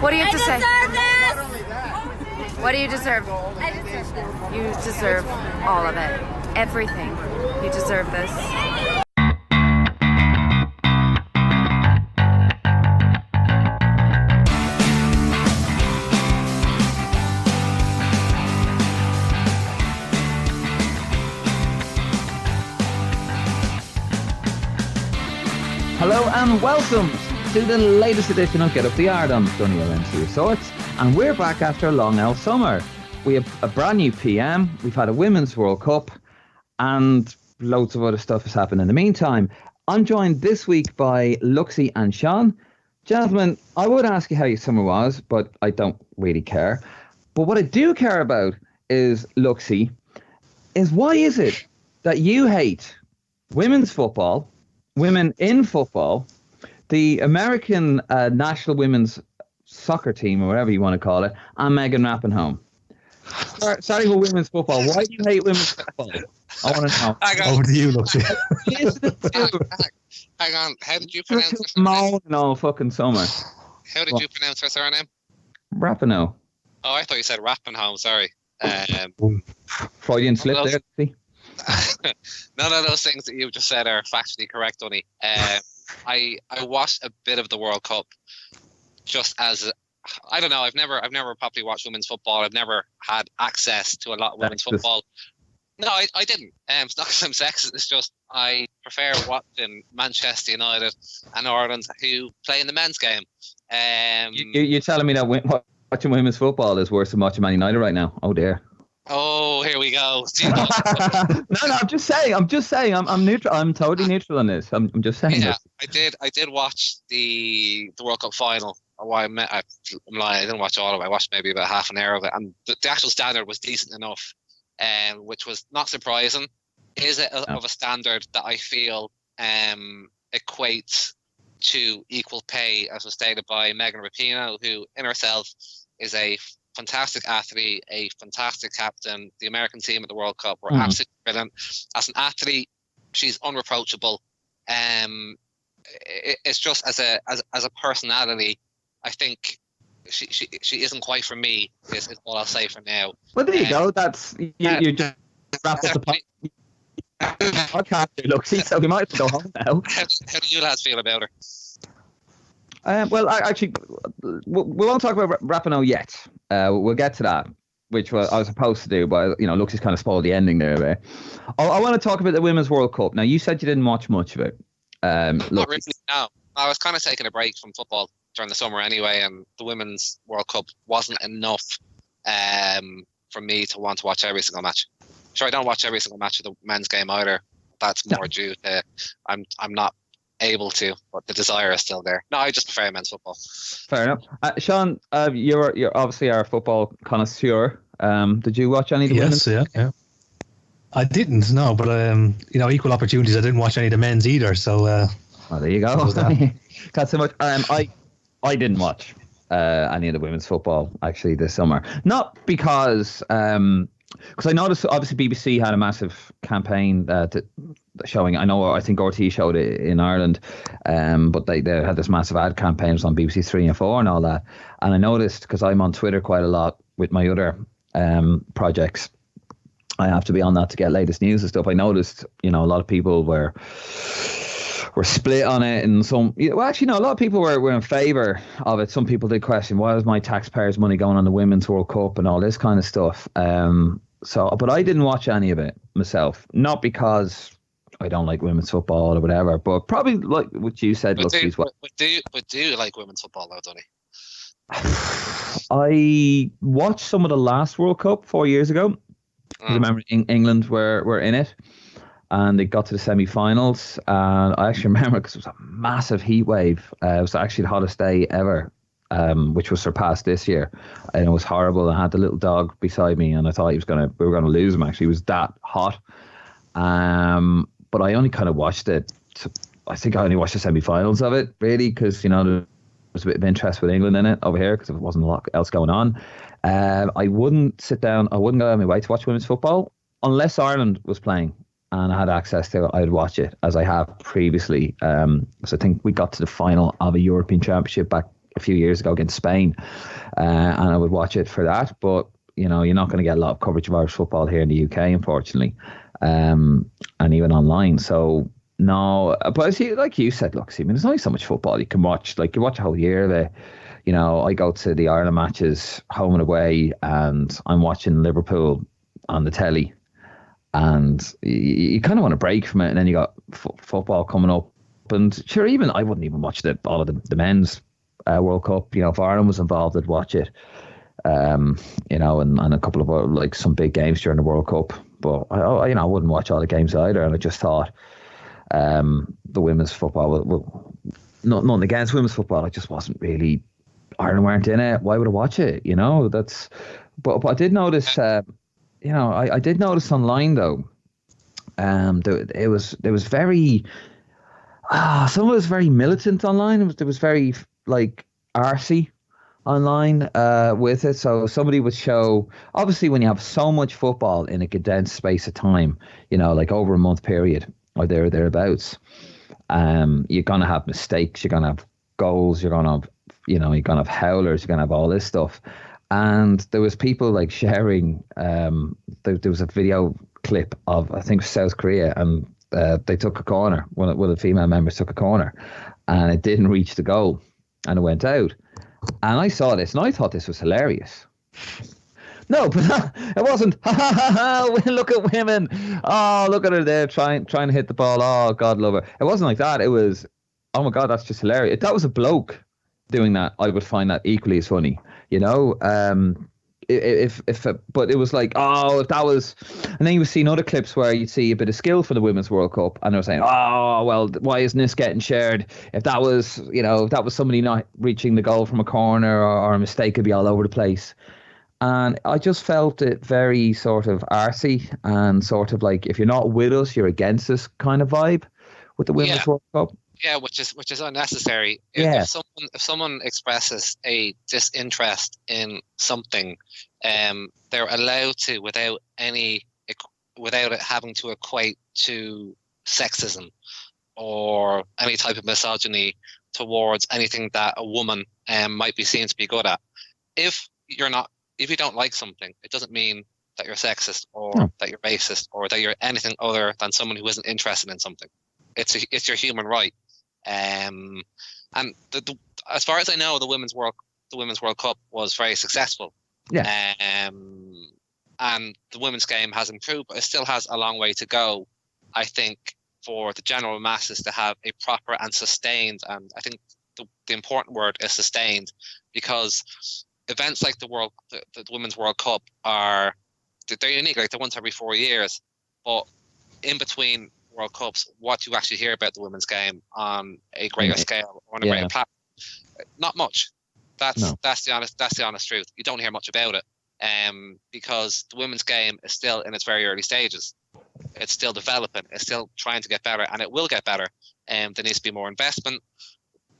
What do you have to say? I deserve this! What do you deserve? I deserve this. You deserve all of it. Everything. You deserve this. Hello and welcome to the latest edition of Get Up the Yard on Donegal MC Resorts, and we're back after a long old summer. We have a brand new PM, we've had a Women's World Cup, and loads of other stuff has happened in the meantime. I'm joined this week by Luxie and Sean. Gentlemen, I would ask you how your summer was, but I don't really care. But what I do care about is, Luxie, is why is it that you hate women's football, women in football, the American national women's soccer team, or whatever you want to call it, and Megan Rapinoe? Sorry for women's football. Why do you hate women's football? I want to know. Over to you, Luxie. Hang on. How did you pronounce her surname? All fucking summer. How did you pronounce her surname? Rapinoe. Oh, I thought you said Rapinoe. Sorry. Freudian slip there. See? None of those things that you just said are factually correct, Donny. I watched a bit of the World Cup just as I don't know. I've never properly watched women's football. I've never had access to a lot of women's football. No, I didn't. It's not because I'm sexist. It's just I prefer watching Manchester United and Ireland who play in the men's game. You're telling me that watching women's football is worse than watching Man United right now? Oh dear. Oh, here we go. No, I'm just saying. I'm neutral. I'm totally neutral on this. I'm just saying. Yeah, this. I did watch the World Cup final. I'm lying. I didn't watch all of it. I watched maybe about half an hour of it, and the actual standard was decent enough, which was not surprising. Is it of a standard that I feel equates to equal pay, as was stated by Megan Rapinoe, who in herself is a fantastic athlete, a fantastic captain. The American team at the World Cup were absolutely brilliant. As an athlete, she's unreproachable. It's just as a personality, I think she isn't quite for me. Is what I'll say for now. Well, there you go. That's you just wrap up the podcast. Luxie, so we might go home now. How do you lads feel about her? Well, actually, we won't talk about Rapinoe yet. We'll get to that, which I was supposed to do, but Luxie's kind of spoiled the ending there a bit. I want to talk about the Women's World Cup. Now, you said you didn't watch much of it. Not really, no. I was kind of taking a break from football during the summer anyway, and the Women's World Cup wasn't enough for me to want to watch every single match. Sure, I don't watch every single match of the men's game either. That's more due to I'm not able to, but the desire is still there. No, I just prefer men's football. Fair enough. Sean, you're obviously our football connoisseur. Did you watch any of the women's? Yes, yeah. I didn't, no, but equal opportunities. I didn't watch any of the men's either. So, there you go. Got so much. I didn't watch any of the women's football actually this summer. Not because I noticed obviously BBC had a massive campaign showing. I think RT showed it in Ireland, but they had this massive ad campaigns on BBC 3 and 4 and all that. And I noticed, because I'm on Twitter quite a lot with my other projects, I have to be on that to get latest news and stuff. I noticed, a lot of people were split on it, and a lot of people were in favour of it. Some people did question, why is my taxpayers' money going on the Women's World Cup and all this kind of stuff. But I didn't watch any of it myself, not because I don't like women's football or whatever, but probably like what you said. Do you like women's football though, Donny? I watched some of the last World Cup 4 years ago. I remember England were in it, and they got to the semi-finals. And I actually remember, because it was a massive heat wave. It was actually the hottest day ever, which was surpassed this year, and it was horrible. I had the little dog beside me, and I thought we were gonna lose him. Actually, it was that hot. But I only kind of watched it. I think I only watched the semi-finals of it, really, because there was a bit of interest with England in it over here, because there wasn't a lot else going on. I wouldn't sit down. I wouldn't go out of my way to watch women's football unless Ireland was playing and I had access to it. I'd watch it, as I have previously. So I think we got to the final of a European Championship back a few years ago against Spain, and I would watch it for that. But you know, you're not going to get a lot of coverage of Irish football here in the UK, unfortunately, and even online. So no, but see, like you said, look, see, I mean, there's only so much football you can watch. Like you watch a whole year of it. You know, I go to the Ireland matches home and away, and I'm watching Liverpool on the telly, and you kind of want to break from it, and then you got football coming up, and sure, even I wouldn't even watch all of the men's World Cup. You know, if Ireland was involved, I'd watch it. You know, and a couple of like some big games during the World Cup, but I you know, I wouldn't watch all the games either, and I just thought the women's football, nothing against women's football, it just wasn't really. Ireland weren't in it. Why would I watch it? You know, but I did notice. You know, I did notice online though. There was very. Some of it was very militant online. It was very like arsey online with it. So somebody would show. Obviously, when you have so much football in a condensed space of time, you know, like over a month period or thereabouts, you're gonna have mistakes. You're gonna have goals. You're gonna have. You know, you're going to have howlers, you're going to have all this stuff. And there was people like sharing, there was a video clip of, I think, South Korea, and they took a corner. One of the female members took a corner, and it didn't reach the goal, and it went out. And I saw this, and I thought this was hilarious. No, but it wasn't. Look at women. Oh, look at her there trying to hit the ball. Oh, God love her. It wasn't like that. It was, oh my God, that's just hilarious. If that was a bloke doing that, I would find that equally as funny, you know. But it was like, oh, if that was, and then you would see other clips where you'd see a bit of skill for the Women's World Cup, and they were saying, oh, well, why isn't this getting shared? If that was, you know, if that was somebody not reaching the goal from a corner or a mistake, could be all over the place. And I just felt it very sort of arsey and sort of like, if you're not with us, you're against us kind of vibe with the Women's World Cup. Yeah, which is unnecessary. Yeah. If someone expresses a disinterest in something, they're allowed to without it having to equate to sexism or any type of misogyny towards anything that a woman might be seen to be good at. If you don't like something, it doesn't mean that you're sexist or that you're racist or that you're anything other than someone who isn't interested in something. It's your human right. And as far as I know, the Women's World Cup was very successful. Yeah. And the women's game has improved, but it still has a long way to go, I think, for the general masses to have a proper and sustained, and I think the important word is sustained, because events like the Women's World Cup they're unique, like they're once every 4 years, but in between World Cups, what do you actually hear about the women's game on a greater scale or on a greater platform? Not much. That's the honest truth. You don't hear much about it, because the women's game is still in its very early stages. It's still developing. It's still trying to get better, and it will get better. There needs to be more investment,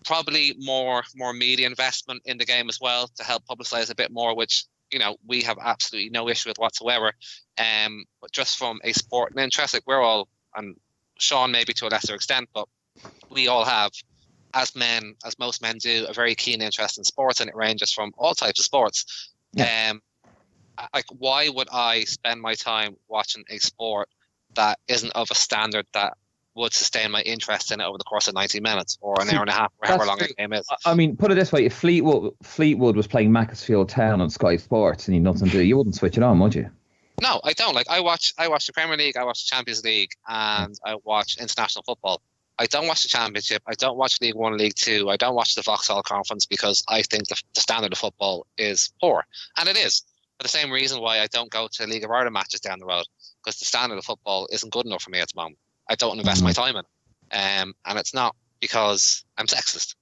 probably more media investment in the game as well to help publicize a bit more, which, you know, we have absolutely no issue with whatsoever. But just from a sporting interest, like we're all, and Sean maybe to a lesser extent, but we all have, as men, as most men do, a very keen interest in sports, and it ranges from all types of sports. Yeah. Like, why would I spend my time watching a sport that isn't of a standard that would sustain my interest in it over the course of 90 minutes or an hour and a half, or however long the game is? I mean, put it this way: if Fleetwood was playing Macclesfield Town on Sky Sports and you nothing to do, you wouldn't switch it on, would you? No, I don't. Like, I watch the Premier League, I watch the Champions League, and I watch international football. I don't watch the Championship. I don't watch League One, League Two. I don't watch the Vauxhall Conference, because I think the standard of football is poor, and it is. For the same reason why I don't go to League of Ireland matches down the road, because the standard of football isn't good enough for me at the moment. I don't invest my time in it, and it's not because I'm sexist.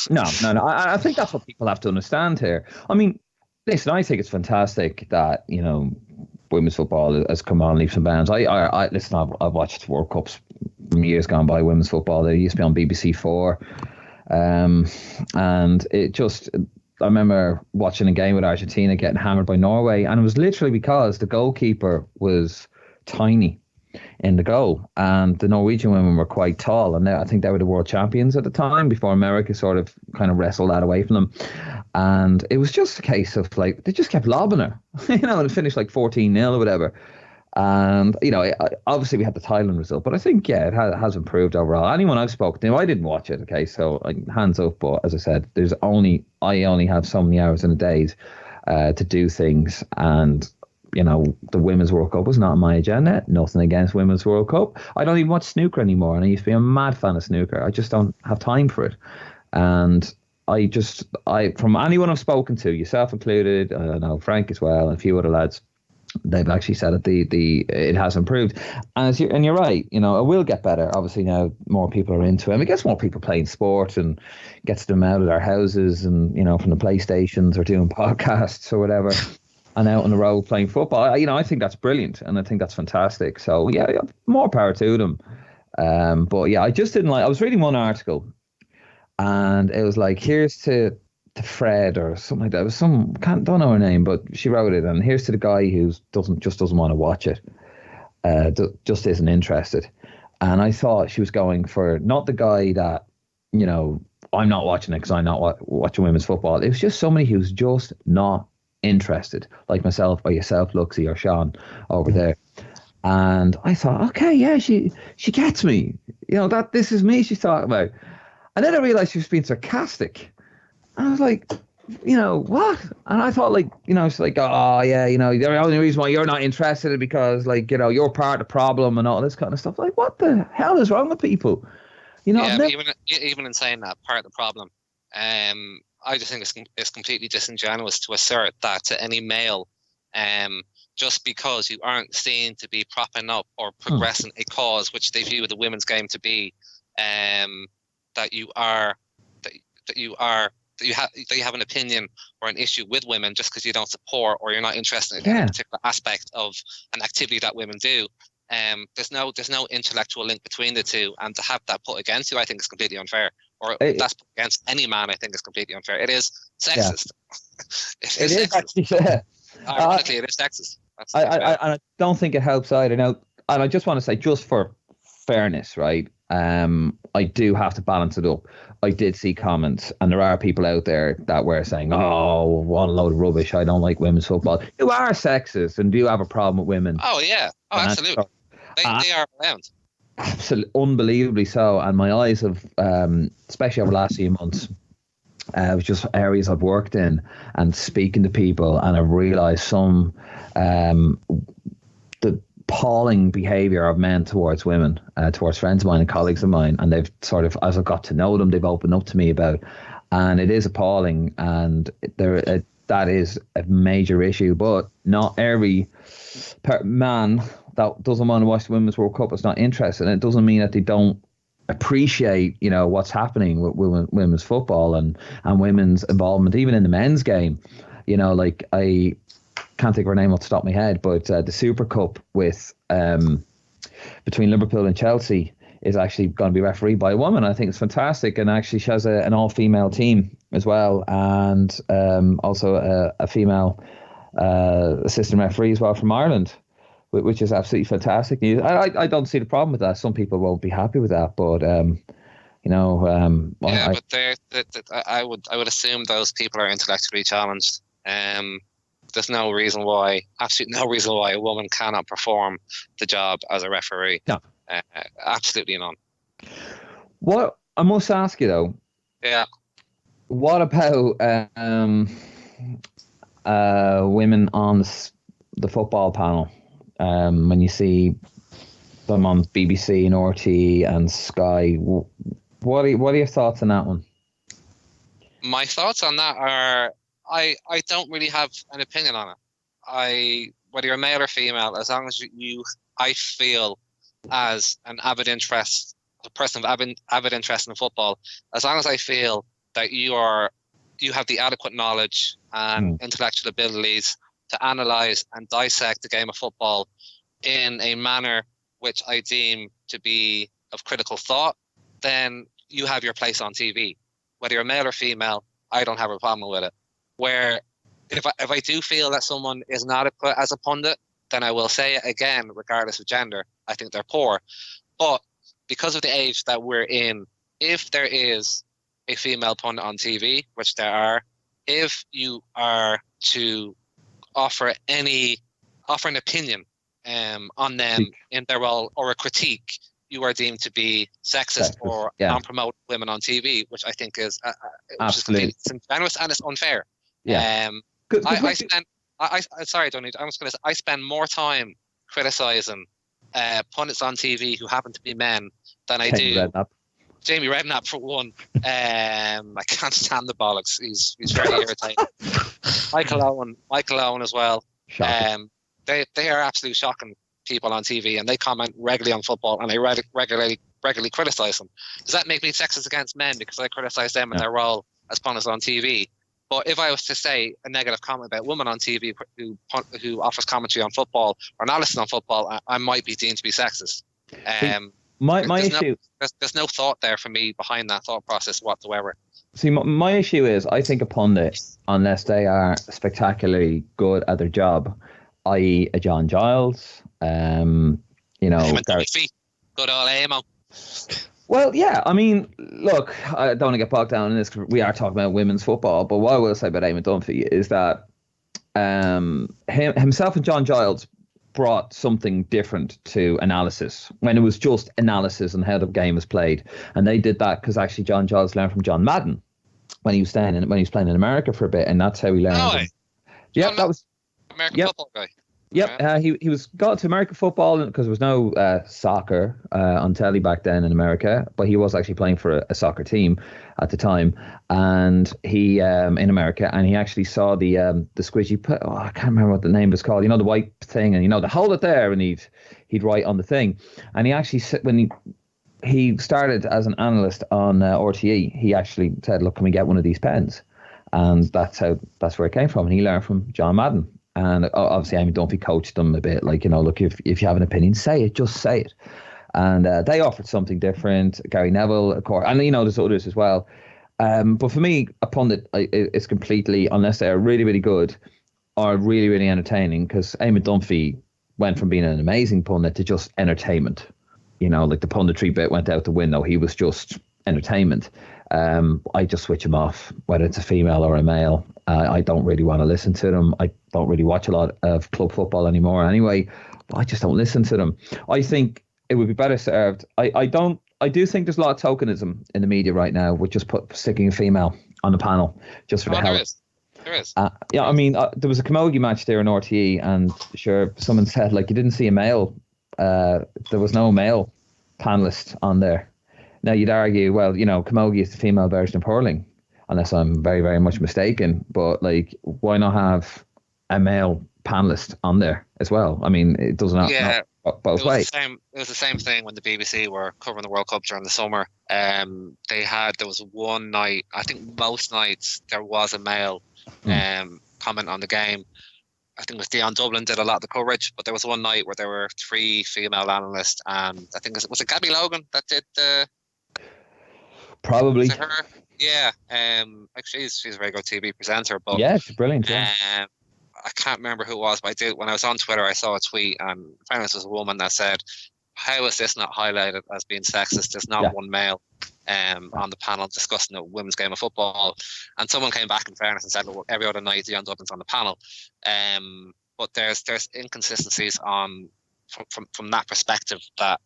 No. I think that's what people have to understand here. I mean, listen, I think it's fantastic that, you know, women's football has come on leaps and bounds. I've watched World Cups from years gone by. Women's football, they used to be on BBC 4, and it just, I remember watching a game with Argentina getting hammered by Norway, and it was literally because the goalkeeper was tiny. in the goal. And the Norwegian women were quite tall, and I think they were the world champions at the time before America sort of kind of wrestled that away from them. And it was just a case of like, they just kept lobbing her, and it finished like 14-0 or whatever. And, obviously we had the Thailand result, but I think, it has improved overall. Anyone I've spoken to, I didn't watch it, okay, so hands up, but as I said, I only have so many hours in a day to do things, and, the Women's World Cup was not on my agenda. Nothing against Women's World Cup. I don't even watch snooker anymore, and I used to be a mad fan of snooker. I just don't have time for it. And from anyone I've spoken to, yourself included, I know Frank as well, and a few other lads, they've actually said that it has improved, and you're right. It will get better. Obviously now more people are into it. It gets more people playing sport and gets them out of their houses and from the PlayStations or doing podcasts or whatever, and out on the road playing football. I think that's brilliant, and I think that's fantastic. So yeah, more power to them. But yeah, I just didn't like. I was reading one article, and it was like, here's to Fred or something like that. It was don't know her name, but she wrote it. And here's to the guy who doesn't want to watch it, just isn't interested. And I thought she was going for not the guy that, I'm not watching it because I'm not watching women's football. It was just somebody who's just not interested, like myself or yourself, Luxie or Sean over there. And I thought, okay, yeah, she gets me. That this is me she's talking about. And then I realized she was being sarcastic. And I was like, what? And I thought, she's like, oh, yeah, the only reason why you're not interested is because, you're part of the problem and all this kind of stuff. Like, what the hell is wrong with people? Even in saying that, part of the problem, I just think it's completely disingenuous to assert that to any male, just because you aren't seen to be propping up or progressing a cause which they view the women's game to be, that you have an opinion or an issue with women just because you don't support or you're not interested in a particular aspect of an activity that women do. There's no intellectual link between the two, and to have that put against you, I think is completely unfair. Or that's put against any man, I think is completely unfair. It is sexist. It is actually. Ironically, it is sexist. I don't think it helps either. Now, and I just want to say, just for fairness, right? I do have to balance it up. I did see comments, and there are people out there that were saying, "Oh, what a load of rubbish! I don't like women's football." You are sexist and do have a problem with women. Oh yeah, absolutely. They are around. Absolutely, unbelievably so. And my eyes have, especially over the last few months, it was just areas I've worked in and speaking to people, and I've realised some the appalling behaviour of men towards women, towards friends of mine and colleagues of mine, and they've sort of, as I've got to know them, they've opened up to me about, and it is appalling, and that is a major issue. But not every man that doesn't want to watch the Women's World Cup is not interested, and it doesn't mean that they don't appreciate what's happening with women's football and women's involvement even in the men's game. I can't think of her name off the top of my head, but the Super Cup with between Liverpool and Chelsea is actually going to be refereed by a woman. I think it's fantastic, and actually she has an all-female team as well, and also a female assistant referee as well from Ireland, which is absolutely fantastic news. I don't see the problem with that. Some people won't be happy with that, but but I would assume those people are intellectually challenged. There's no reason why, absolutely no reason why a woman cannot perform the job as a referee. No. Absolutely none. What I must ask you though. Yeah. What about women on the football panel? When you see them on BBC and RT and Sky, what are your thoughts on that one? My thoughts on that are, I don't really have an opinion on it. Whether you're male or female, as long as I feel as a person of avid interest in football, as long as I feel that you have the adequate knowledge and intellectual abilities to analyse and dissect the game of football in a manner which I deem to be of critical thought, then you have your place on TV. Whether you're male or female, I don't have a problem with it. Where if I do feel that someone is not adequate as a pundit, then I will say it again, regardless of gender. I think they're poor. But because of the age that we're in, if there is a female pundit on TV, which there are, if you are to offer an opinion on them in their role or a critique, you are deemed to be sexist or non-promote women on TV, which I think is absolutely disingenuous and it's unfair. Yeah. Sorry, Donny. I was going to say I spend more time criticizing pundits on TV who happen to be men than I do Jamie Redknapp for one. I can't stand the bollocks. He's very irritating. Michael Owen as well. They are absolutely shocking people on TV, and they comment regularly on football, and I regularly criticize them. Does that make me sexist against men because I criticize them in their role as pundits on TV? But if I was to say a negative comment about women on TV who offers commentary on football or analysis on football, I might be deemed to be sexist. There's no thought there for me behind that thought process whatsoever. See, my issue is I think a pundit, unless they are spectacularly good at their job, i.e. a John Giles, good old Amo. Well, yeah, I mean, look, I don't want to get bogged down in this because we are talking about women's football, but what I will say about Eamon Dunphy is that himself and John Giles brought something different to analysis when it was just analysis on how the game was played. And they did that because actually John Giles learned from John Madden when he was playing in America for a bit, and that's how he learned. That was American football guy. Yep, he was got to American football because there was no soccer on telly back then in America, but he was actually playing for a soccer team at the time, and he in America, and he actually saw the squidgy. I can't remember what the name was called. The white thing, and to hold it there, and he'd write on the thing, and he actually when he started as an analyst on RTE, he actually said, "Look, can we get one of these pens?" And that's where it came from, and he learned from John Madden. And obviously, Eamon Dunphy coached them a bit, look, if you have an opinion, say it, just say it. And they offered something different. Gary Neville, of course, and there's others as well. But for me, a pundit is completely, unless they are really, really good or really, really entertaining, because Eamon Dunphy went from being an amazing pundit to just entertainment. The punditry bit went out the window. He was just entertainment. I just switch him off, whether it's a female or a male. I don't really want to listen to them. I don't really watch a lot of club football anymore anyway. But I just don't listen to them. I think it would be better served. I do think there's a lot of tokenism in the media right now with just sticking a female on the panel just for the hell. There is. I mean, there was a camogie match there in RTE, and sure, someone said you didn't see a male. There was no male panelist on there. Now, you'd argue, well, camogie is the female version of hurling, unless I'm very, very much mistaken. But, why not have a male panelist on there as well? I mean, it doesn't have both ways. It was the same thing when the BBC were covering the World Cup during the summer. There was one night, I think most nights, there was a male comment on the game. I think it was Dion Dublin did a lot of the coverage, but there was one night where there were 3 female analysts, and I think was it Gabby Logan that did the... Probably. Was it her? Yeah. Actually, she's a very good TV presenter. But yeah, she's brilliant. Yeah. I can't remember who it was, but when I was on Twitter, I saw a tweet, and apparently this was a woman that said, "How is this not highlighted as being sexist? There's not one male on the panel discussing the women's game of football." And someone came back in fairness and said, "Well, every other night, Dion Dublin's on the panel." But there's inconsistencies from that perspective that.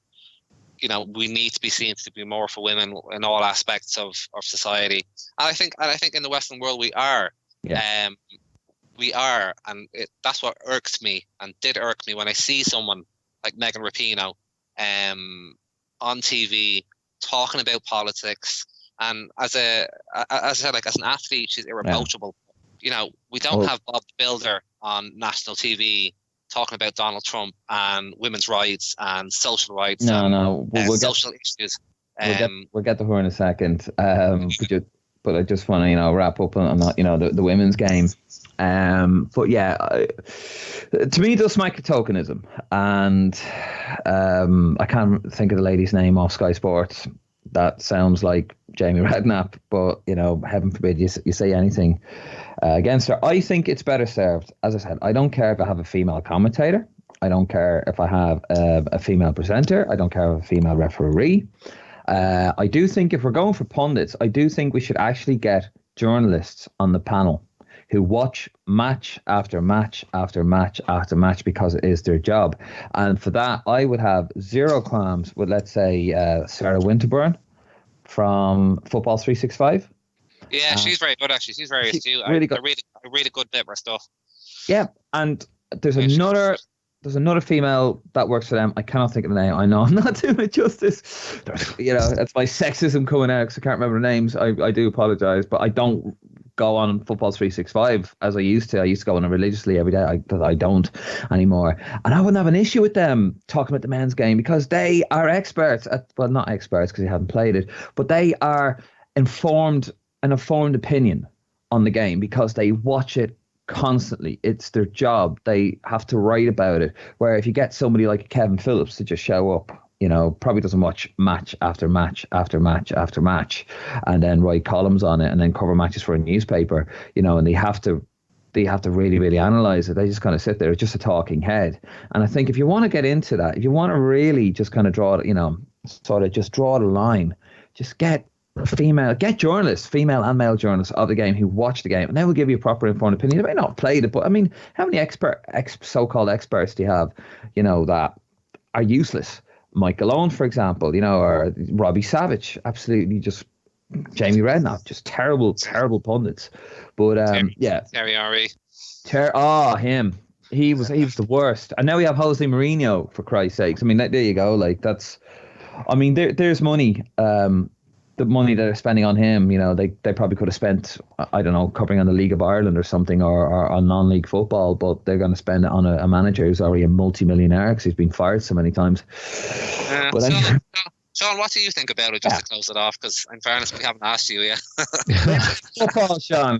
We need to be seen to be more for women in all aspects of society. And I think in the Western world we are. Yeah. We are, and that's what irks me and did irk me when I see someone like Megan Rapinoe on TV talking about politics. And as I said, as an athlete, she's irreproachable. Yeah. We don't have Bob the Builder on national TV talking about Donald Trump and women's rights and social rights. We'll social issues. We'll get to her in a second. But I just want to, wrap up on the women's game. But yeah, to me, it does smack of tokenism. And I can't think of the lady's name off Sky Sports. That sounds like Jamie Redknapp, but heaven forbid you say anything against her. I think it's better served. As I said, I don't care if I have a female commentator. I don't care if I have a female presenter. I don't care if I have a female referee. I do think if we're going for pundits, I do think we should actually get journalists on the panel who watch match after match after match after match because it is their job. And for that, I would have zero qualms with, let's say, Sarah Winterburn from Football 365. Yeah, she's very good, actually. She's very astute. Really good. A really good bit of her stuff. Yeah, and there's another female that works for them. I cannot think of the name. I know I'm not doing it justice. That's my sexism coming out because I can't remember the names. I do apologise, but I don't go on Football 365 as I used to. I used to go on it religiously every day. I don't anymore. And I wouldn't have an issue with them talking about the men's game because they are experts. Well, not experts because they haven't played it, but they are an informed opinion on the game because they watch it constantly. It's their job. They have to write about it. Where if you get somebody like Kevin Phillips to just show up, probably doesn't watch match after match after match after match and then write columns on it and then cover matches for a newspaper, and they have to really, really analyze it. They just kind of sit there. It's just a talking head. And I think if you want to get into that, if you want to really just kind of draw, sort of just draw the line, just get journalists, female and male journalists of the game who watch the game, and they will give you a proper informed opinion. They may not have played it, but I mean, how many so-called experts do you have, that are useless? Michael Owen, for example, or Robbie Savage, absolutely just Jamie Redknapp, just terrible pundits. But Terry Henry. Him. He was the worst. And now we have Jose Mourinho, for Christ's sakes. I mean, there you go. Like there's money. The money that they're spending on him, they probably could have spent, I don't know, covering on the League of Ireland or something, or on non-league football, but they're going to spend it on a manager who's already a multi-millionaire because he's been fired so many times. Sean, what do you think about it, just to close it off? Because in fairness, we haven't asked you yet. Football, Sean.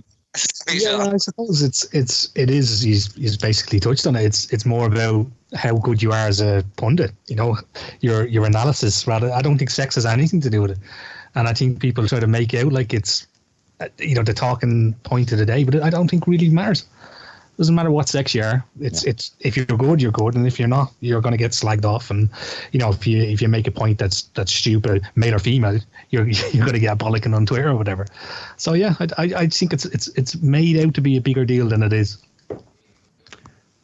Yeah, I suppose it is. He's basically touched on it. It's more about how good you are as a pundit. Your analysis. Rather, I don't think sex has anything to do with it. And I think people try to make out like it's, the talking point of the day, but I don't think really matters. It doesn't matter what sex you are. It's if you're good, you're good, and if you're not, you're going to get slagged off. And if you make a point that's stupid, male or female, you're going to get bollocking on Twitter or whatever. So yeah, I think it's made out to be a bigger deal than it is.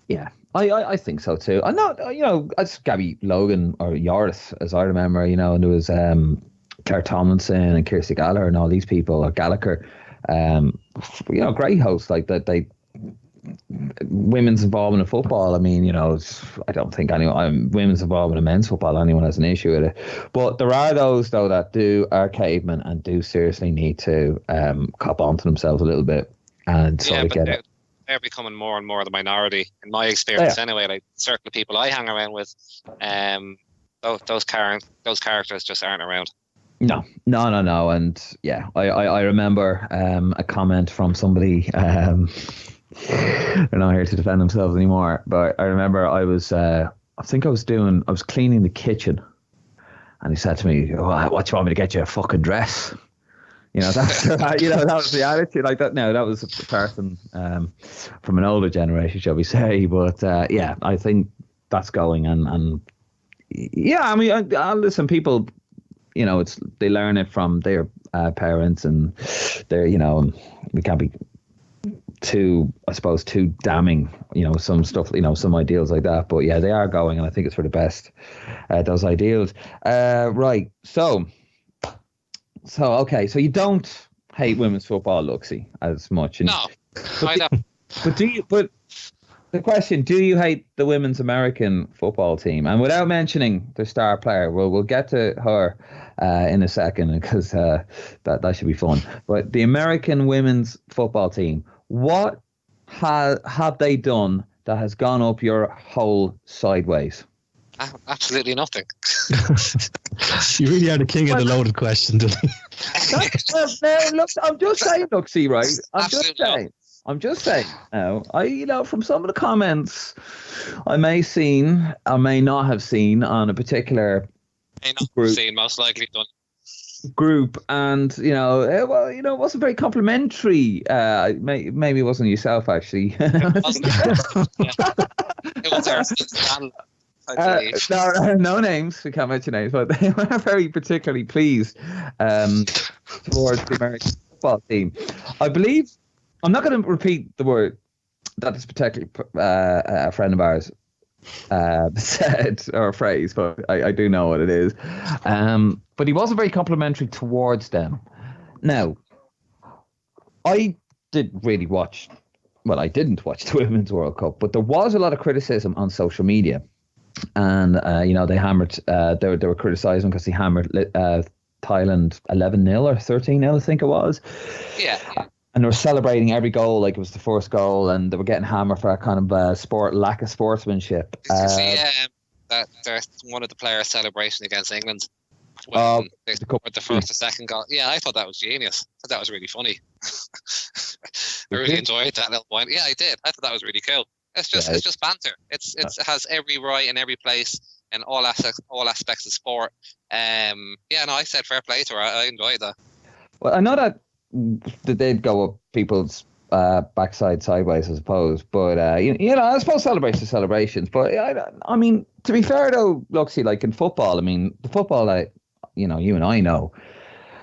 Yeah. I think so too. I'm not, it's Gabby Logan or Yoris, as I remember, and there was Claire Tomlinson and Kirsty Gallagher and all these people, or Gallagher, great hosts like that. Women's involvement in football. I mean, I don't think women's involvement in men's football, anyone has an issue with it. But there are those though that are cavemen and do seriously need to cop onto themselves a little bit and sort of get it. They're becoming more and more the minority, in my experience anyway. Like certain people I hang around with, those characters just aren't around. No. And yeah, I remember a comment from somebody, they're not here to defend themselves anymore, but I remember I was cleaning the kitchen and he said to me, "What do you want me to get you, a fucking dress?" That's that was the attitude like that. No, that was a person from an older generation, shall we say? But I think that's going and I mean, listen, people, they learn it from their parents, and they're we can't be too damning, some stuff, some ideals like that. But yeah, they are going, and I think it's for the best. Those ideals, right? So okay, so you don't hate women's football, Luxie, as much. No, I don't. But the question: do you hate the women's American football team? And without mentioning the star player, we'll get to her in a second because that should be fun. But the American women's football team, what have they done that has gone up your hole sideways? Absolutely nothing. You really are the king of the loaded question, Dylan. Look, I'm just saying, Luxie, right? I'm just saying. From some of the comments I may not have seen on a particular group. Seen, most likely done. group, and it wasn't very complimentary. Maybe it wasn't yourself actually. It was our no names. We can't mention names, but they were very particularly pleased towards the American football team. I believe I'm not going to repeat the word that this particular a friend of ours said, or a phrase, but I do know what it is. But he wasn't very complimentary towards them. Now, I didn't watch the Women's World Cup, but there was a lot of criticism on social media. And, they hammered, they were criticising because they hammered Thailand 11-0 or 13-0, I think it was. Yeah. And they were celebrating every goal like it was the first goal, and they were getting hammered for that kind of lack of sportsmanship. Did you see that there's one of the players' celebration against England when they scored the first or second goal? Yeah, I thought that was genius. I thought that was really funny. I really enjoyed that little point. Yeah, I did. I thought that was really cool. It's just banter. It has every right in every place and all aspects of sport. I said fair play to her. I enjoyed that. Well, I know that they'd go up people's backside sideways, I suppose. But I suppose celebrations. But I mean, to be fair though, Luxie, like in football, I mean, the football that you and I know,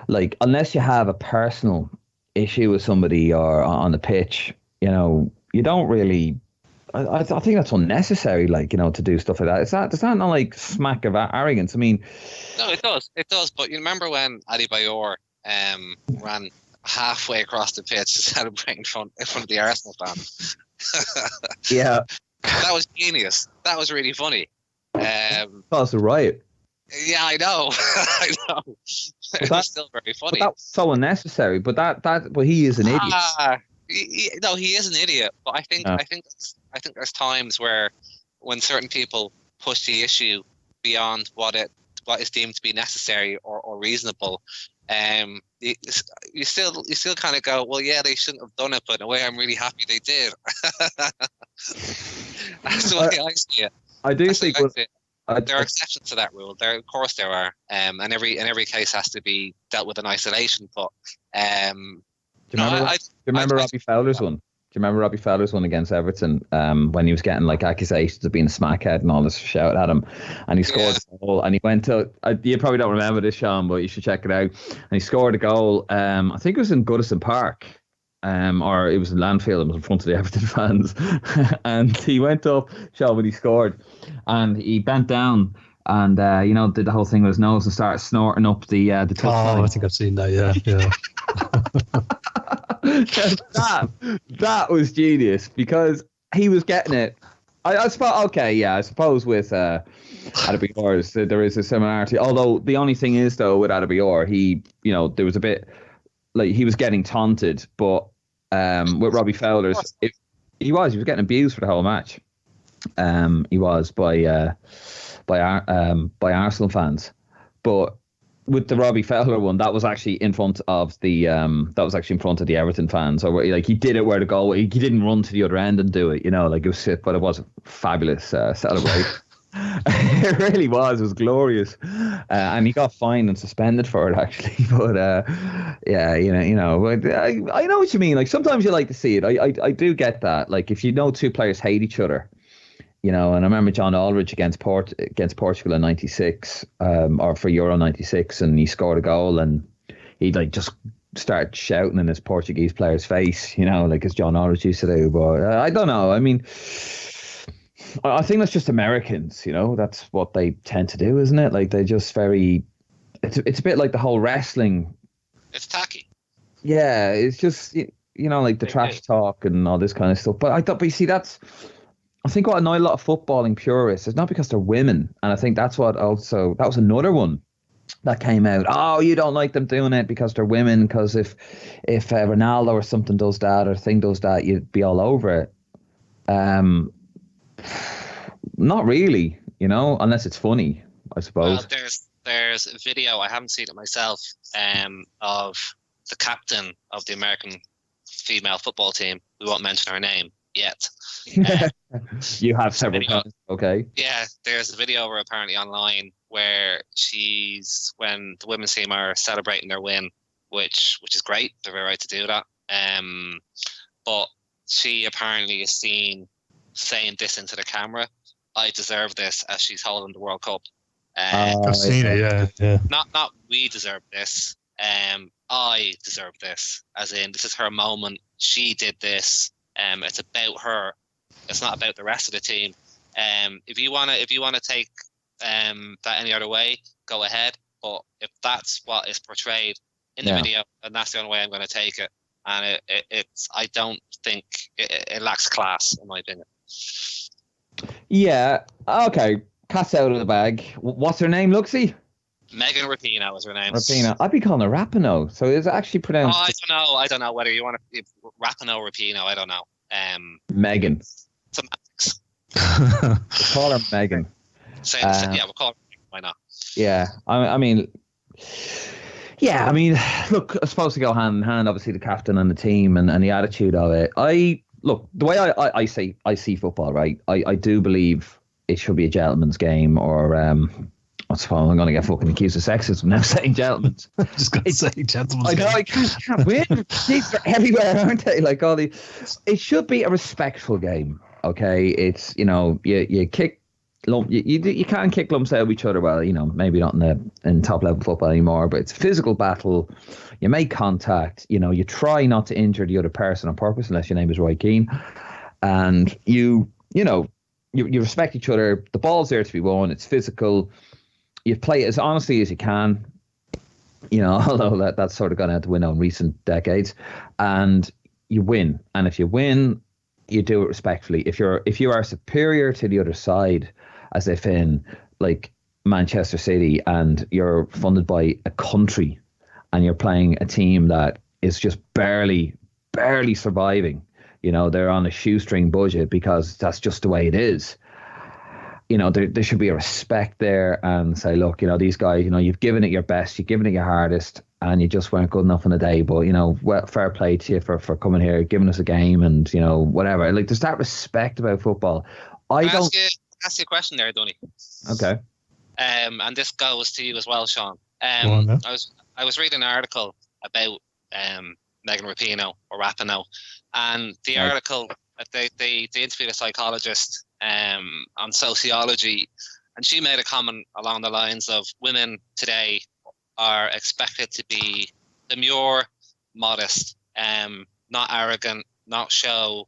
like unless you have a personal issue with somebody or on the pitch, you don't really. I think that's unnecessary, to do stuff like that. Does that not like smack of arrogance? I mean, no, it does. But you remember when Adebayor ran halfway across the pitch to celebrate in front of the Arsenal fans? Yeah, that was genius. That was really funny. That's a riot. Yeah, I know. I know. It was still very funny. But that's so unnecessary. But but he is an idiot. He is an idiot. But I think there's times when certain people push the issue beyond what is deemed to be necessary or reasonable. You still kind of go, well, yeah, they shouldn't have done it, but in a way, I'm really happy they did. That's the way I see it. I do think there are exceptions to that rule. Of course, there are, and every case has to be dealt with in isolation. But do you remember Robbie Fowler's one? Do you remember Robbie Fowler's one against Everton when he was getting like accusations of being a smackhead and all this shout at him, and he scored a goal, and he went to you probably don't remember this, Sean, but you should check it out. And he scored a goal. I think it was in Goodison Park, or it was in Landfield. It was in front of the Everton fans, and he went up, Sean, when he scored, and he bent down. And did the whole thing with his nose and started snorting up the touchline. I think I've seen that. Yeah. that was genius because he was getting it. I suppose. Okay, yeah. I suppose with Adebayor, there is a similarity. Although the only thing is though with Adebayor, he there was a bit like he was getting taunted, but with Robbie Fowler's, he was getting abused for the whole match. He was by Arsenal fans, but with the Robbie Fowler one, that was actually in front of the Everton fans. Or like he did it where the goal, he didn't run to the other end and do it, like it was shit, but it was a fabulous celebration. It really was. It was glorious, and he got fined and suspended for it actually. But yeah, But I know what you mean. Like sometimes you like to see it. I do get that. Like if two players hate each other. And I remember John Aldridge against Portugal in '96, or for Euro '96, and he scored a goal, and he just started shouting in his Portuguese player's face, like as John Aldridge used to do. But I don't know. I mean, I think that's just Americans. That's what they tend to do, isn't it? Like they just very. It's a bit like the whole wrestling. It's tacky. Yeah, it's just like the trash talk and all this kind of stuff. But you see, I think what annoyed a lot of footballing purists is not because they're women, and I think that was another one that came out. Oh, you don't like them doing it because they're women, because if Ronaldo or something does that or thing does that, you'd be all over it. Not really, unless it's funny, I suppose. Well, there's a video, I haven't seen it myself, of the captain of the American female football team. We won't mention her name. yet. Um, You have several video. times. Okay. Yeah, there's a video of her apparently online where when the women's team are celebrating their win, which is great. They're very right to do that. But she apparently is seen saying this into the camera: "I deserve this," as she's holding the World Cup. I've seen it. Yeah. Not we deserve this. I deserve this. As in, this is her moment. She did this. It's about her. It's not about the rest of the team. If you wanna take that any other way, go ahead. But if that's what is portrayed in the video, then that's the only way I'm going to take it. And I don't think it lacks class, in my opinion. Yeah. Okay. Cat's out of the bag. What's her name, Luxie? Megan Rapinoe is her name. Rapinoe. I'd be calling her Rapinoe. So it's actually pronounced. I don't know whether you want to Rapinoe or Rapinoe. I don't know. Megan. Semantics. We'll call her Megan. Yeah, we'll call her Megan. Why not? Yeah. I mean, look, I suppose to go hand in hand, obviously the captain and the team and the attitude of it. The way I see football, right? I do believe it should be a gentleman's game, or I suppose I'm going to get fucking accused of sexism now saying gentlemen's. I'm just going to say gentlemen's game. I can't win. These are everywhere, aren't they? Like all the, it should be a respectful game. Okay, it's you kick. You can't kick lumps out of each other. Well, maybe not in top level football anymore, but it's a physical battle. You make contact. You try not to injure the other person on purpose, unless your name is Roy Keane, and you respect each other. The ball's there to be won. It's physical. You play it as honestly as you can. Although that's sort of gone out the window in recent decades, and you win. And if you win, you do it respectfully. If you are superior to the other side, as if in like Manchester City, and you're funded by a country, and you're playing a team that is just barely surviving, they're on a shoestring budget because that's just the way it is. There should be a respect there, and say, look, these guys, you've given it your best, you've given it your hardest, and you just weren't good enough on the day. But, well, fair play to you for coming here, giving us a game, and, whatever. Like, there's that respect about football. I don't ask you a question there, Donny. Okay. And this goes to you as well, Sean. Go on, then. I was reading an article about Megan Rapinoe, and the article, they interviewed a psychologist on sociology, and she made a comment along the lines of women today are expected to be demure, modest, not arrogant, not show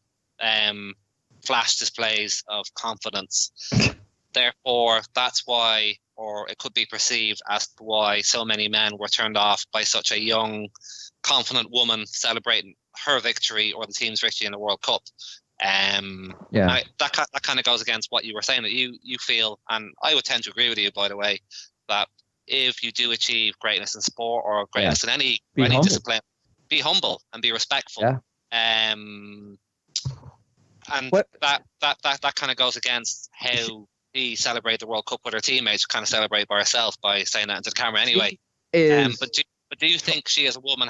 flash displays of confidence. Therefore, that's why, or it could be perceived as to why so many men were turned off by such a young, confident woman celebrating her victory or the team's victory in the World Cup. That kind of goes against what you were saying, that you feel, and I would tend to agree with you, by the way, that if you do achieve greatness in sport or greatness in any discipline, be humble and be respectful. Yeah. And that kind of goes against how we celebrate the World Cup with our teammates, kind of celebrate by herself by saying that into the camera anyway. But do you think she as a woman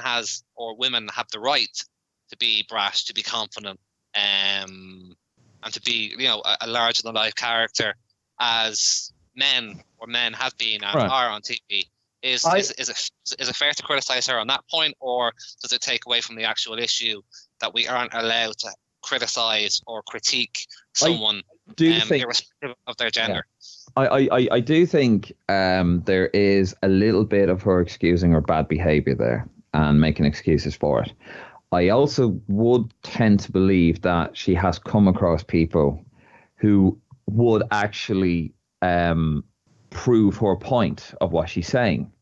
women have the right to be brash, to be confident, and to be, a larger than life character as men have been and are on TV? Is it fair to criticize her on that point, or does it take away from the actual issue that we aren't allowed to criticize or critique someone irrespective of their gender? I do think there is a little bit of her excusing her bad behavior there and making excuses for it. I also would tend to believe that she has come across people who would actually prove her point of what she's saying,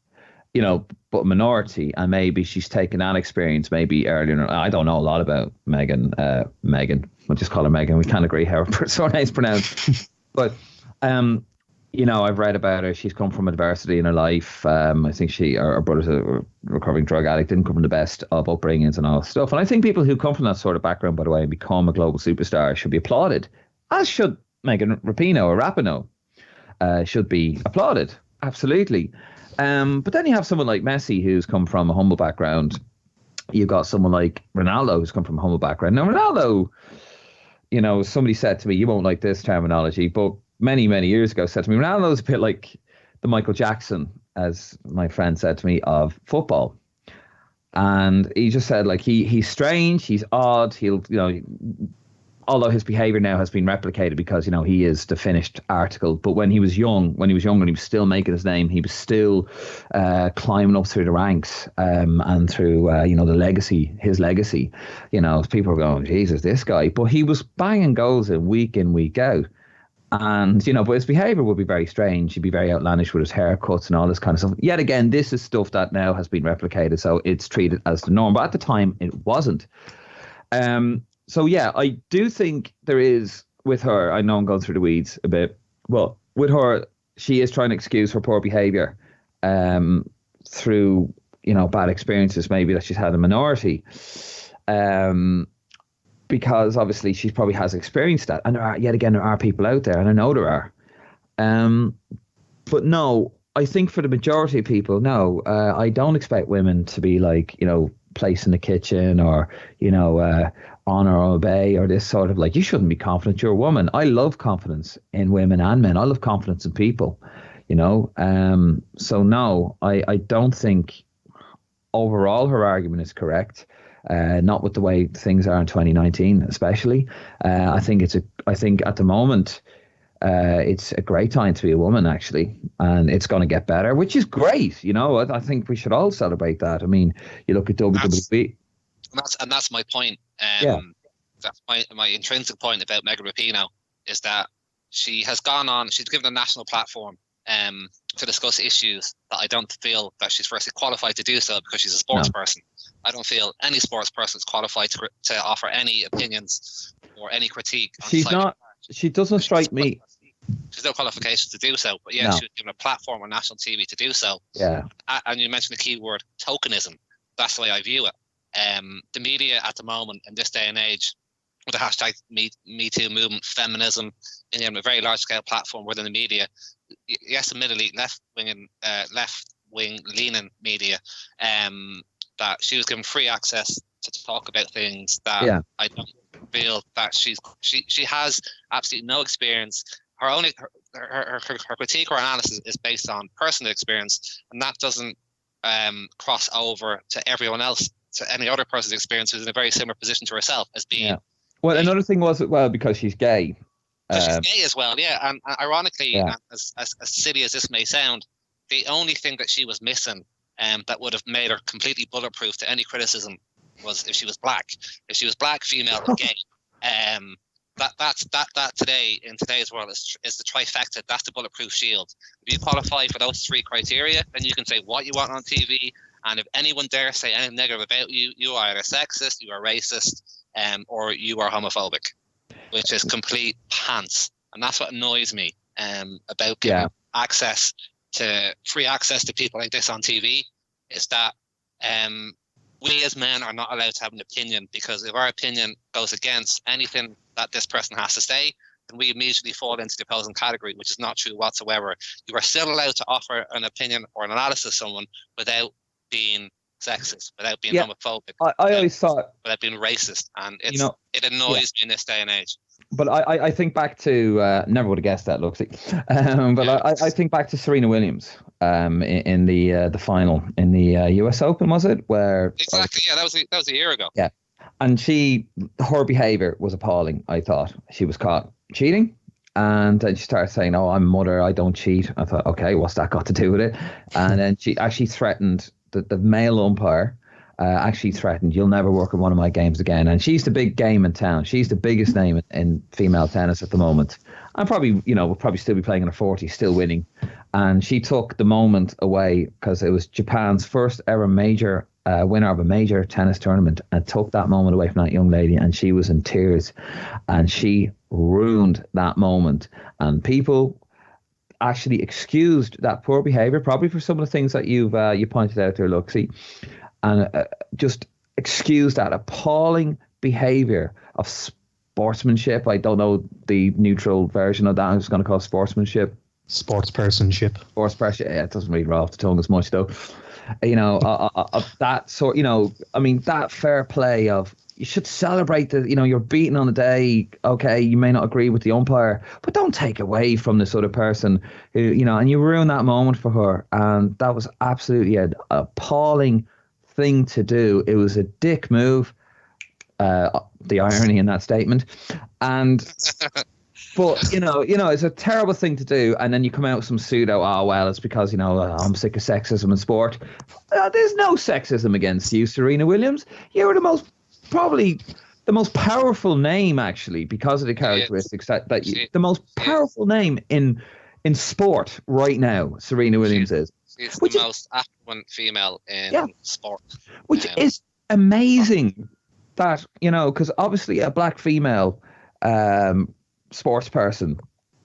but minority, and maybe she's taken that experience maybe earlier. I don't know a lot about Megan. We'll just call her Megan. We can't agree how her surname's pronounced, but I've read about her. She's come from adversity in her life. I think her brother's a recovering drug addict, didn't come from the best of upbringings and all that stuff. And I think people who come from that sort of background, by the way, and become a global superstar should be applauded, as should Megan Rapinoe or Rapinoe. Should be applauded, absolutely. But then you have someone like Messi, who's come from a humble background. You've got someone like Ronaldo, who's come from a humble background. Now, Ronaldo, you know, somebody said to me, you won't like this terminology, but many, many years ago said to me, Ronaldo's a bit like the Michael Jackson, as my friend said to me, of football. And he just said, like, he's strange, he's odd, he'll, you know, although his behavior now has been replicated because, you know, he is the finished article. But when he was young, and he was still making his name, he was still climbing up through the ranks and through, you know, his legacy. You know, people are going, Jesus, this guy. But he was banging goals in, week out. And, you know, but his behavior would be very strange. He'd be very outlandish with his haircuts and all this kind of stuff. Yet again, this is stuff that now has been replicated. So it's treated as the norm. But at the time, it wasn't. So, yeah, I do think there is with her. I know I'm going through the weeds a bit. Well, with her, she is trying to excuse her poor behavior through, you know, bad experiences maybe that she's had in minority. Because obviously she probably has experienced that. And there are people out there, and I know there are. But no, I think for the majority of people, no, I don't expect women to be like, you know, place in the kitchen or, you know, honor or obey or this sort of like, you shouldn't be confident, you're a woman. I love confidence in women and men. I love confidence in people, you know. So no, I don't think overall her argument is correct. Not with the way things are in 2019, especially. I think at the moment it's a great time to be a woman, actually, and it's going to get better, which is great. You know, I think we should all celebrate that. I mean, you look at WWE. That's my point. That's my intrinsic point about Megan Rapinoe is that she has gone on. She's given a national platform to discuss issues that I don't feel that she's firstly qualified to do so because she's a sports person. I don't feel any sports person is qualified to offer any opinions or any critique. She's not. She doesn't strike me. There's no qualifications to do so, but yeah, she was given a platform on national TV to do so. Yeah. And you mentioned the key word tokenism. That's the way I view it. The media at the moment in this day and age, with the hashtag Me Too movement, feminism, and a very large scale platform within the media. Yes, admittedly, left wing leaning media. That she was given free access to talk about things that I don't feel that she has absolutely no experience. Her critique or analysis is based on personal experience, and that doesn't cross over to everyone else, to any other person's experience who's in a very similar position to herself as being. Yeah. Well, another thing was because she's gay. She's gay as well, yeah. And ironically, as silly as this may sound, the only thing that she was missing that would have made her completely bulletproof to any criticism was if she was black. If she was black, female, or gay. That today in today's world is the trifecta. That's the bulletproof shield. If you qualify for those three criteria, then you can say what you want on TV. And if anyone dares say anything negative about you, you are either sexist, you are racist, or you are homophobic, which is complete pants. And that's what annoys me about giving free access to people like this on TV, is that we as men are not allowed to have an opinion, because if our opinion goes against anything that this person has to say, then we immediately fall into the opposing category, which is not true whatsoever. You are still allowed to offer an opinion or an analysis of someone without being sexist, without being homophobic. I always thought without being racist, and it annoys me in this day and age. But I think back to never would have guessed that, Luxie. But I think back to Serena Williams in the final in the US Open, was it? Where exactly, that was a year ago. Yeah, and her behaviour was appalling. I thought she was caught cheating, and then she started saying, "Oh, I'm a mother, I don't cheat." I thought, okay, what's that got to do with it? And then she actually threatened the male umpire. Actually threatened, "You'll never work in one of my games again." And she's the big game in town. She's the biggest name in female tennis at the moment. And probably, will probably still be playing in her 40s, still winning. And she took the moment away because it was Japan's first ever major winner of a major tennis tournament, and took that moment away from that young lady. And she was in tears, and she ruined that moment. And people actually excused that poor behavior, probably for some of the things that you pointed out there, Luxie. And just excuse that appalling behaviour of sportsmanship. I don't know the neutral version of that. I'm just going to call it sportsmanship. Sportspersonship. Sportspersonship. Yeah, it doesn't really roll off the tongue as much, though. Of that sort. I mean, that fair play of you should celebrate that, you're beaten on the day. Okay, you may not agree with the umpire, but don't take away from this other person who, and you ruin that moment for her. And that was absolutely an appalling thing to do. It was a dick move. The irony in that statement. And but it's a terrible thing to do, and then you come out with some pseudo, it's because I'm sick of sexism in sport. There's no sexism against you, Serena Williams. You were probably the most powerful name, actually, because of the characteristics the most powerful name in sport right now. Serena Williams is. She's the most affluent female in sport, which is amazing. That because obviously a black female sports person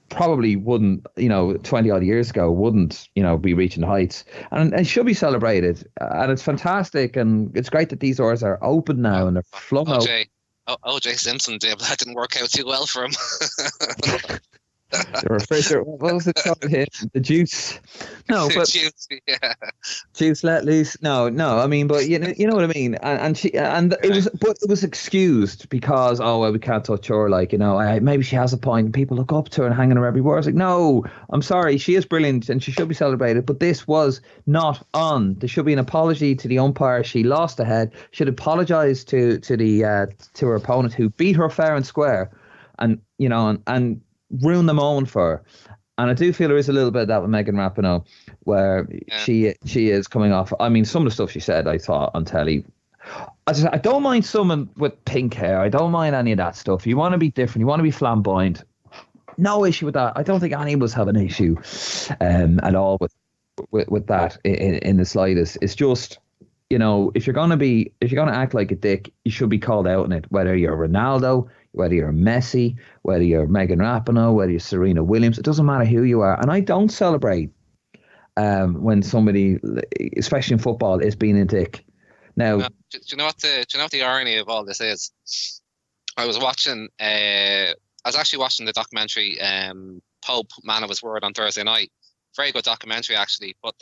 probably wouldn't 20 odd years ago wouldn't be reaching the heights, and it should be celebrated, and it's fantastic, and it's great that these doors are open now and they're flung out. OJ Simpson did, but that didn't work out too well for him. The refrigerator, what was it called here? The juice. No, but juice let loose. No. I mean, but you know what I mean. It was excused because we can't touch her. Maybe she has a point. And people look up to her and hanging her every word. It's like, no, I'm sorry, she is brilliant and she should be celebrated. But this was not on. There should be an apology to the umpire. She lost the head. Should apologise to her opponent who beat her fair and square, and ruin the moment for her. And I do feel there is a little bit of that with Megan Rapinoe, where she is coming off. I mean, some of the stuff she said, I thought on telly. I don't mind someone with pink hair. I don't mind any of that stuff. You want to be different. You want to be flamboyant. No issue with that. I don't think any of us have an issue at all with that in the slightest. It's just, if you're gonna act like a dick, you should be called out on it. Whether you're Ronaldo, whether you're Messi, whether you're Megan Rapinoe, whether you're Serena Williams, it doesn't matter who you are. And I don't celebrate when somebody, especially in football, is being a dick. Now, do you know what the irony of all this is? I was actually watching the documentary Pope, Man of His Word on Thursday night. Very good documentary, actually. But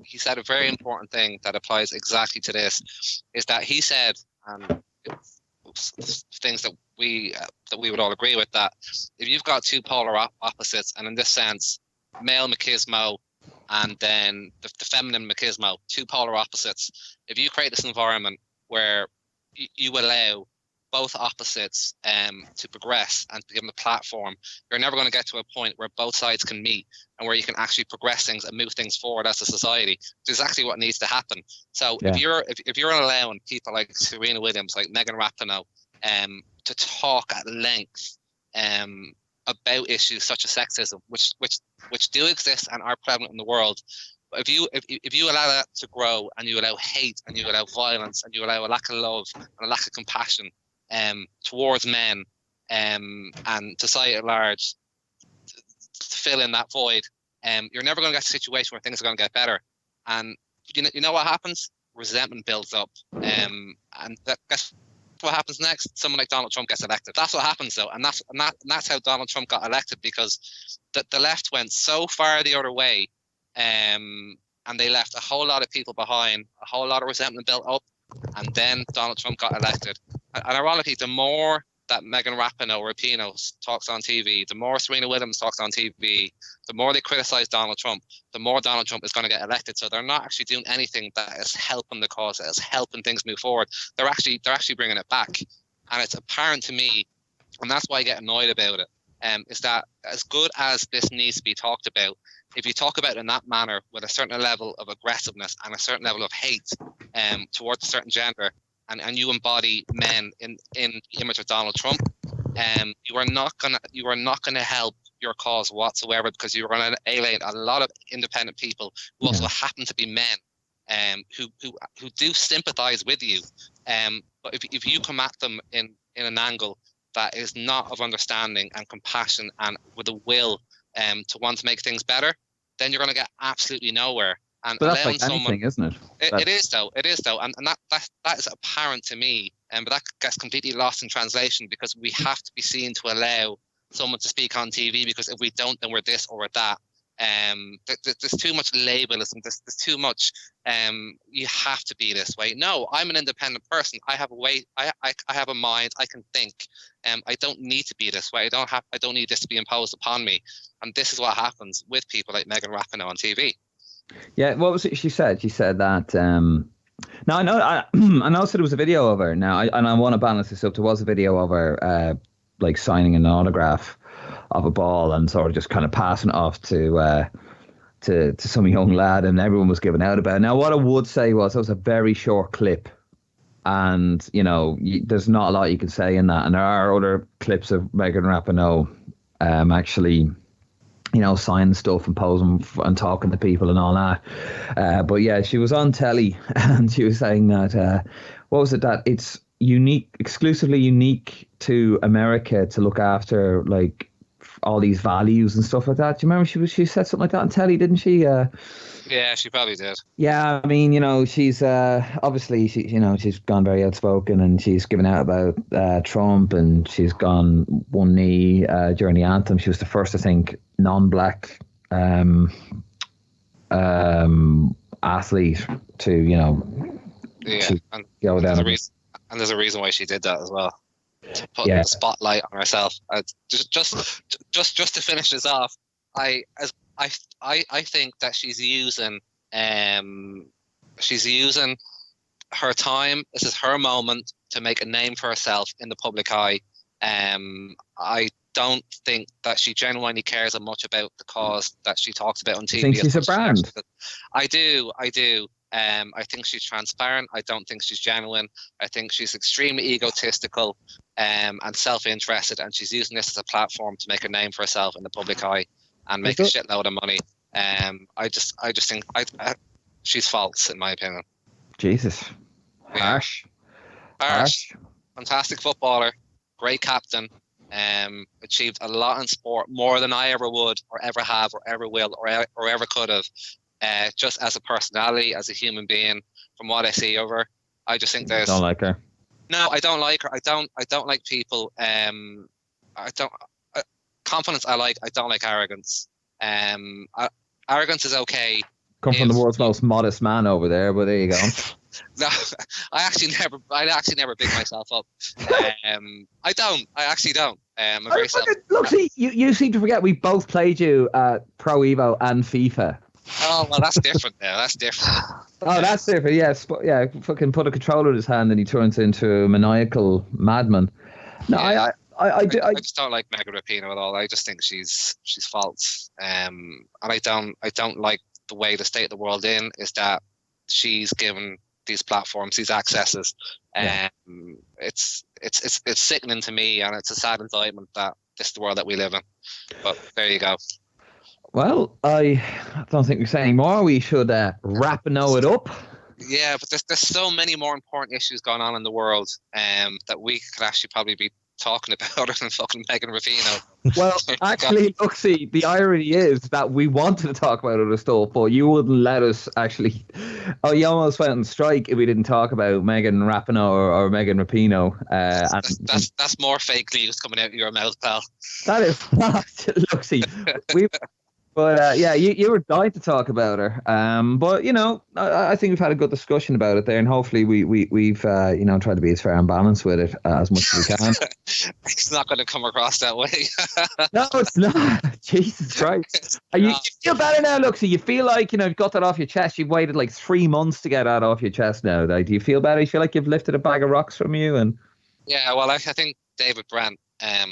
he said a very important thing that applies exactly to this, is that he said, things that we would all agree with, that if you've got two polar opposites, and in this sense, male machismo and then the feminine machismo, two polar opposites, if you create this environment where you allow both opposites to progress and to give them a platform, you're never going to get to a point where both sides can meet and where you can actually progress things and move things forward as a society, which is exactly what needs to happen. So if you're allowing people like Serena Williams, like Megan Rapinoe, to talk at length about issues such as sexism, which do exist and are prevalent in the world, if you allow that to grow, and you allow hate, and you allow violence, and you allow a lack of love and a lack of compassion towards men and society at large to fill in that void, you're never going to get to a situation where things are going to get better. And you know what happens? Resentment builds up, and that's what happens next. Someone like Donald Trump gets elected. That's what happens, though, and that's how Donald Trump got elected, because the left went so far the other way, and they left a whole lot of people behind, a whole lot of resentment built up, and then Donald Trump got elected. And ironically, the more that Megan Rapinoe talks on TV, the more Serena Williams talks on TV, the more they criticize Donald Trump, the more Donald Trump is going to get elected. So they're not actually doing anything that is helping the cause, that is helping things move forward. They're actually bringing it back. And it's apparent to me, and that's why I get annoyed about it, is that as good as this needs to be talked about, if you talk about it in that manner with a certain level of aggressiveness and a certain level of hate towards a certain gender, and you embody men in the image of Donald Trump, you are not gonna help your cause whatsoever, because you're going to alienate a lot of independent people who also happen to be men, who do sympathize with you. But if you come at them in an angle that is not of understanding and compassion and with a will to want to make things better, then you're going to get absolutely nowhere. And but that's like anything, isn't it? It is though, and that is apparent to me, but that gets completely lost in translation, because we have to be seen to allow someone to speak on TV, because if we don't, then we're this or we're that. There's too much labalism. There's too much. You have to be this way. No, I'm an independent person. I have a way. I have a mind. I can think. I don't need to be this way. I don't need this to be imposed upon me. And this is what happens with people like Megan Rapinoe on TV. Yeah, what was it she said? She said that. Now I know. I know. There was a video of her. Now, and I want to balance this up. There was a video of her, like signing an autograph of a ball and sort of just kind of passing it off to some young lad, and everyone was giving out about it. Now, what I would say was that was a very short clip, and there's not a lot you can say in that. And there are other clips of Megan Rapinoe actually, signing stuff and posing and talking to people and all that. But yeah, she was on telly and she was saying that what was it, that it's exclusively unique to America to look after like all these values and stuff like that. Do you remember she said something like that on telly, didn't she? Yeah, she probably did. Yeah, I mean, she's obviously she's gone very outspoken and she's given out about Trump, and she's gone one knee during the anthem. She was the first, I think, non-black athlete to and go down. There's a reason why she did that as well. To put the spotlight on herself. Just to finish this off, I think that she's using her time. This is her moment to make a name for herself in the public eye. I don't think that she genuinely cares much about the cause that she talks about on TV. I think she's a brand. I do. I think she's transparent. I don't think she's genuine. I think she's extremely egotistical and self-interested, and she's using this as a platform to make a name for herself in the public eye and make a shitload of money. I just think she's false, in my opinion. Jesus. Harsh. Fantastic footballer, great captain, achieved a lot in sport, more than I ever would or ever have or ever will or ever could have. Just as a personality, as a human being, from what I see of her, I just think there's. Don't like her. No, I don't like her. I don't like people. Confidence I like. I don't like arrogance. Arrogance is okay. Come from the world's most modest man over there, but there you go. No, I actually never big myself up. I actually don't. I'm very look, see, you seem to forget we both played you at Pro Evo and FIFA. Oh, well, that's different now. That's different. Oh, that's different. Yes, yeah. Fucking put a controller in his hand and he turns into a maniacal madman. No, yeah. I just don't like Megan Rapinoe at all. I just think she's false. And I don't like the way the state of the world is that she's given these platforms, these accesses. It's sickening to me, and it's a sad indictment that this is the world that we live in. But there you go. Well, I don't think we say any more. We should Rapinoe it up. Yeah, but there's so many more important issues going on in the world that we could actually probably be talking about other than fucking Megan Rapinoe. Well, actually, look, see, the irony is that we wanted to talk about other stuff, but you wouldn't let us actually. Oh, you almost went on strike if we didn't talk about Megan Rapinoe or Megan Rapinoe. That's more fake news coming out of your mouth, pal. That is not. Look, see, we. But yeah, you were dying to talk about her. But I think we've had a good discussion about it there, and hopefully we've tried to be as fair and balanced with it as much as we can. It's not going to come across that way. No, it's not. Jesus Christ. You feel better now, look. So you feel like you've got that off your chest. You've waited like 3 months to get that off your chest now. Do you feel better? You feel like you've lifted a bag of rocks from you? And yeah, well, I think David Brent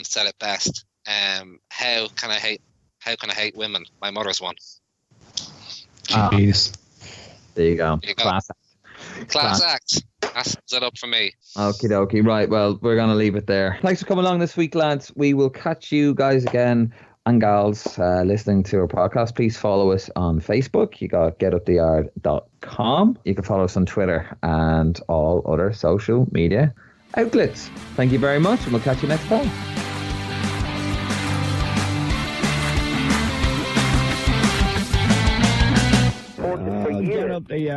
said it best. How can I hate women? My mother's one. Jeez. There you go. Class act. That's it up for me. Okie dokie. Right. Well, we're going to leave it there. Thanks for coming along this week, lads. We will catch you guys again and gals listening to our podcast. Please follow us on Facebook. You got getuptheyard.com. You can follow us on Twitter and all other social media outlets. Thank you very much, and we'll catch you next time. Get up the